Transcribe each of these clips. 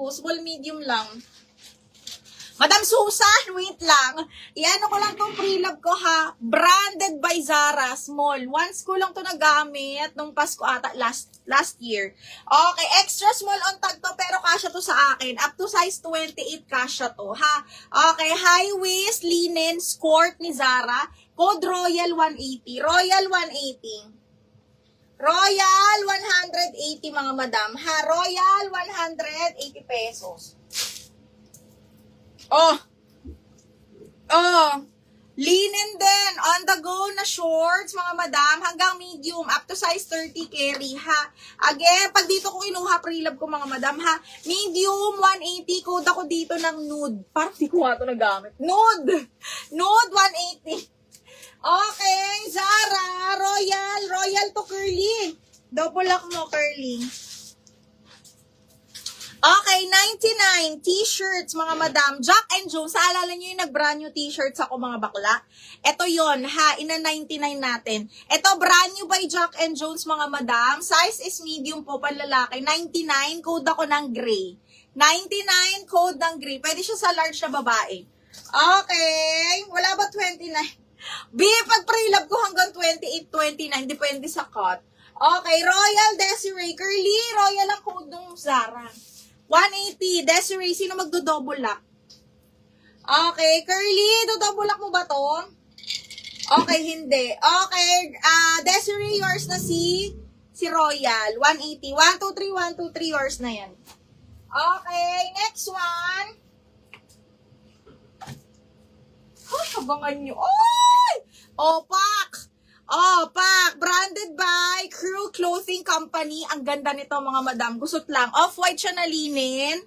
ko. Small, medium lang. Madam Susan, wait lang. Iano ko lang tong pre-love ko ha. Branded by Zara, small. Once ko lang to nagamit nung Pasko ata last year. Okay, extra small on tag to pero kasya to sa akin. Up to size 28 kasya to ha. Okay, high waist, linen, skirt ni Zara. Code Royal 180. Royal 180. Royal 180 mga madam ha. Royal 180 pesos. Oh. Linen din. On the go na shorts, mga madam. Hanggang medium. Up to size 30 carry, ha. Again, pag dito ko kinuha pre-love ko, mga madam, ha. Medium, 180. Code ako dito ng nude. Parang di ko nga ito nagamit. Nude. Nude, 180. Okay, Zara. Royal. Royal to curly. Double lock mo, curly. Okay, 99 t-shirts, mga madam. Jack and Jones, naalala nyo yung nag-brand new t-shirts ako, mga bakla? Ito yon ha, ina 99 natin. Ito, brand new by Jack and Jones, mga madam. Size is medium po, panlalaki. 99, code ako ng gray. 99, code ng gray. Pwede siya sa large na babae. Okay, wala ba 29? B, pag pre-love ko hanggang 28, 29, depende sa cut. Okay, Royal Desiree, curly, Royal ang code ng Zara. 180. Desiree, sino magdo-double lock? Okay, curly, do-double lock mo ba to? Okay, hindi. Okay, Desiree, yours na si Royal. 180. 1, 2, 3, 1, 2, 3, yours na yan. Okay, next one. Ay, abangan nyo. Oy! Opak! Opak! Branded by Crew Clothing Company. Ang ganda nito, mga madam. Gusot lang. Off-white siya na linen.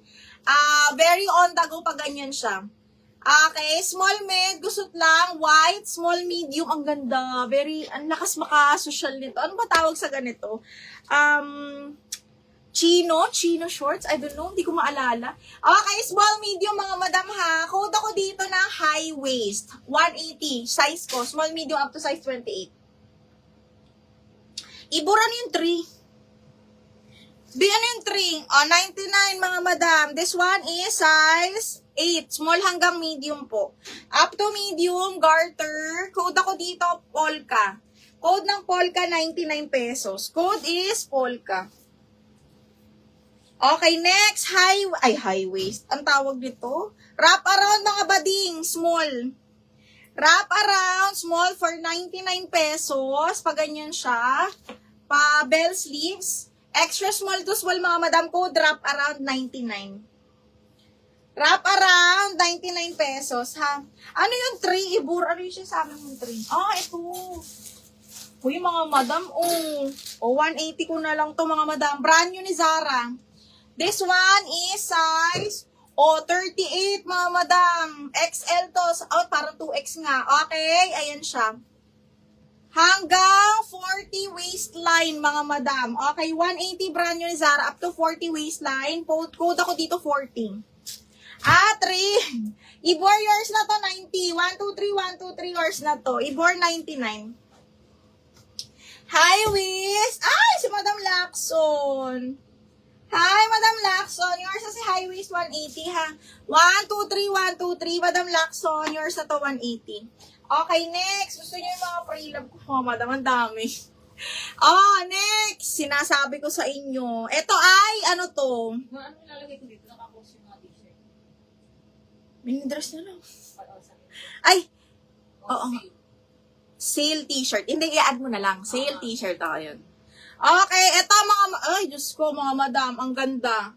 Very on the go pag ganyan siya. Okay, small mid, gusot lang. White, small medium. Ang ganda. Very, ang lakas maka-social nito. Ano ba tawag sa ganito? Chino shorts. I don't know. Hindi ko maalala. Okay, small, medium, mga madam ha. Code ako dito ng high waist. 180. Size ko. Small, medium, up to size 28. Ibura na yung 3. Di ano yung 3? 99 mga madam. This one is size 8. Small hanggang medium po. Up to medium, garter. Code ako dito, polka. Code ng polka, 99 pesos. Code is polka. Okay, next, high waist. Ang tawag nito? Wrap around, mga bading, small. Wrap around, small for 99 pesos. Pag ganyan siya. Pa bell sleeves. Extra small to small, mga madam ko. Wrap around, 99. Wrap around, 99 pesos, ha? Ano yung 3? Ibur, ano yung sinasabi mong 3? Ito. Uy, mga madam, 180 ko na lang to, mga madam. Brand new ni Zara. This one is size 38, mga madam. XL to. Parang 2X nga. Okay, ayan siya. Hanggang 40 waistline, mga madam. Okay, 180 brand new ni Zara. Up to 40 waistline. Code ako dito 40. 3. Ibor yours na to, 90. 1, 2, 3, 1, 2, 3 yours na to. Ibor 99. High waist. Ay, si Madam Lacson. Hi, Madam Lacson. Yours na si high waist 180, ha? 1, 2, 3, 1, 2, 3. Madam Lacson, yours na to 180. Okay, next. Gusto niyo yung mga pre-love ko, Madam? Ang dami. Next. Sinasabi ko sa inyo. Ito ay, ano to? Ano ilalagay ko dito? Nakapost yung mga t-shirt. Minidress na lang. Ay, oo. Sale t-shirt. Hindi, i-add mo na lang. Sale t-shirt ako yun. Okay, eto ay, Diyos ko, mga madam, ang ganda.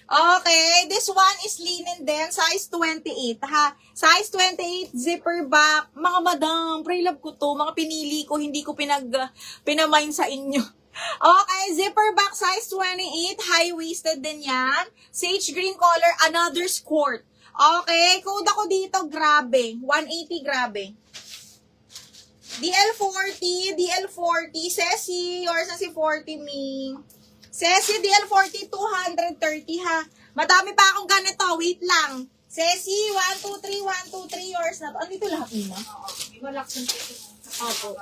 Okay, this one is linen din, size 28, ha? Size 28, zipper back. Mga madam, pre-love ko to, mga pinili ko, hindi ko pinamain sa inyo. Okay, zipper back, size 28, high-waisted din yan. Sage green color, another skirt. Okay, code ako dito, grabe. 180, grabe. DL40, Ceci, yours na si 40 me. Ceci, DL40, 230 ha. Madami pa akong ganito, wait lang. Ceci, 1, 2, 3, 1, 2, 3, yours na. Andito lahat nila? Oo, yung Lacson dito. Opo.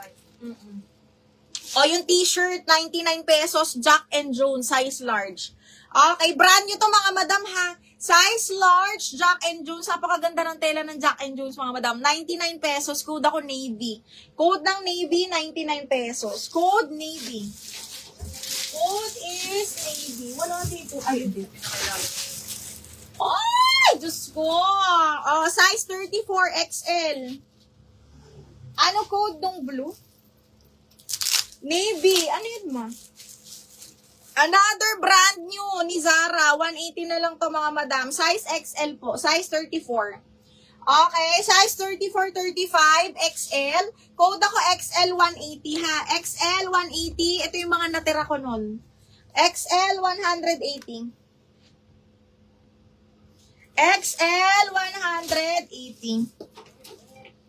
Yung t-shirt, 99 pesos, Jack and Jones, size large. Okay, brand new to mga madam ha. Size large, Jack and Jones. Napakaganda ng tela ng Jack and Jones mga madam. 99 pesos. Code ako Navy. Code ng Navy, 99 pesos. Code Navy. Code is Navy. Wala dito. Ay, hindi. Ay, Diyos ko. Oh, size 34XL. Ano code ng blue? Navy. Ano yun ma? Another brand new ni Zara. 180 na lang to mga madam. Size XL po. Size 34. Okay. Size 34, 35, XL. Code ako XL 180 ha. XL 180. Ito yung mga natira ko nun. XL 180. XL 180.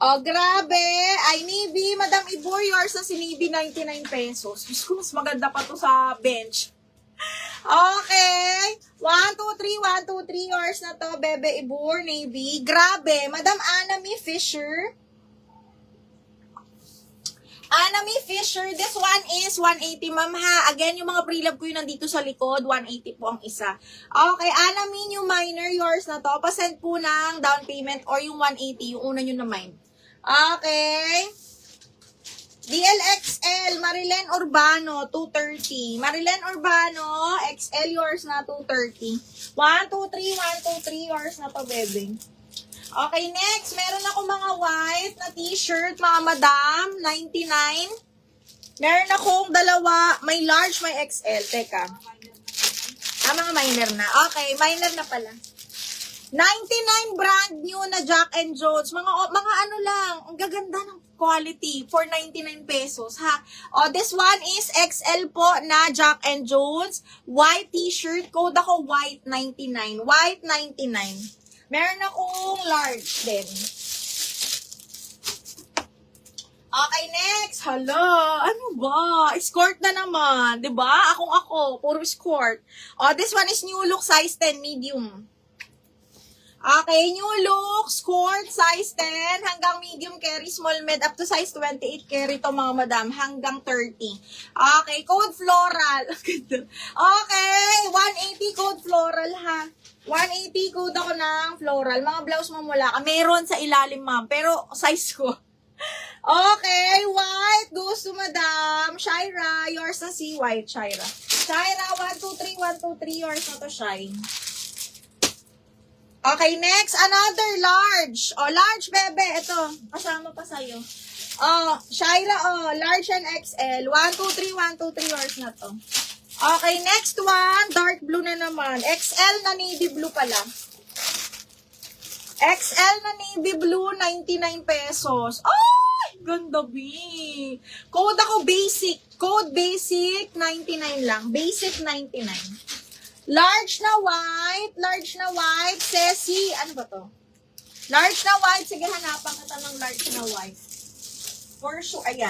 Oh, grabe. Ay, Navy. Madam Ibor, yours na si Navy, 99 pesos. Diyos ko, mas maganda pa to sa bench. Okay. 1, 2, 3, 1, 2, 3. Yours na to, Bebe Ibor, Navy. Grabe. Madam Anami Fisher. Anami Fisher. This one is 180, ma'am ha. Again, yung mga pre-love ko yung nandito sa likod. 180 po ang isa. Okay. Anami, new minor. Yours na to. Pasend po ng down payment or yung 180. Yung una nyo na mine. Okay. DLXL, Marilen Urbano, 230. Marilen Urbano, XL, yours na, 230. 1, 2, 3, 1, 2, 3, yours na to, bebe. Okay, next, meron ako mga white na t-shirt, mga madam, 99. Meron akong dalawa, may large, may XL. Teka. Mga minor na. Okay, minor na pala. 99 brand new na Jack and Jones. Mga ano lang, ang gaganda ng quality for 99 pesos, ha? Oh, this one is XL po na Jack and Jones. White t-shirt. Code ako white 99. White 99. Meron akong large din. Okay, next. Hala, ano ba? Escort na naman. 'Di ba? Ako. Puro escort. Oh, this one is new look size 10 medium. Okay, new look, skirt, size 10, hanggang medium carry, small med, up to size 28 carry to mga madam, hanggang 30. Okay, code floral. Okay, 180 code floral ha. 180 code ako ng floral. Mga blouse mamula ka. Meron sa ilalim ma'am, pero size ko. Okay, white, goes to madam. Shira, yours na si white, Shira. Shira, 1, 2, 3, 1, 2, 3, yours na to, Shine. Okay, next, another large. Oh, large, bebe. Ito, kasama pa sa'yo. Oh, Shira, large and XL. 1, 2, 3, 1, 2, 3 yours na to. Okay, next one, dark blue na naman. XL na navy blue pala. XL na navy blue, 99 pesos. Ay, ganda, B. Code ako basic. Code basic, 99 lang. Basic, 99. Large na white, Ceci, ano ba to? Large na white, sige hanapan kita ng large na white. For sure, ayan.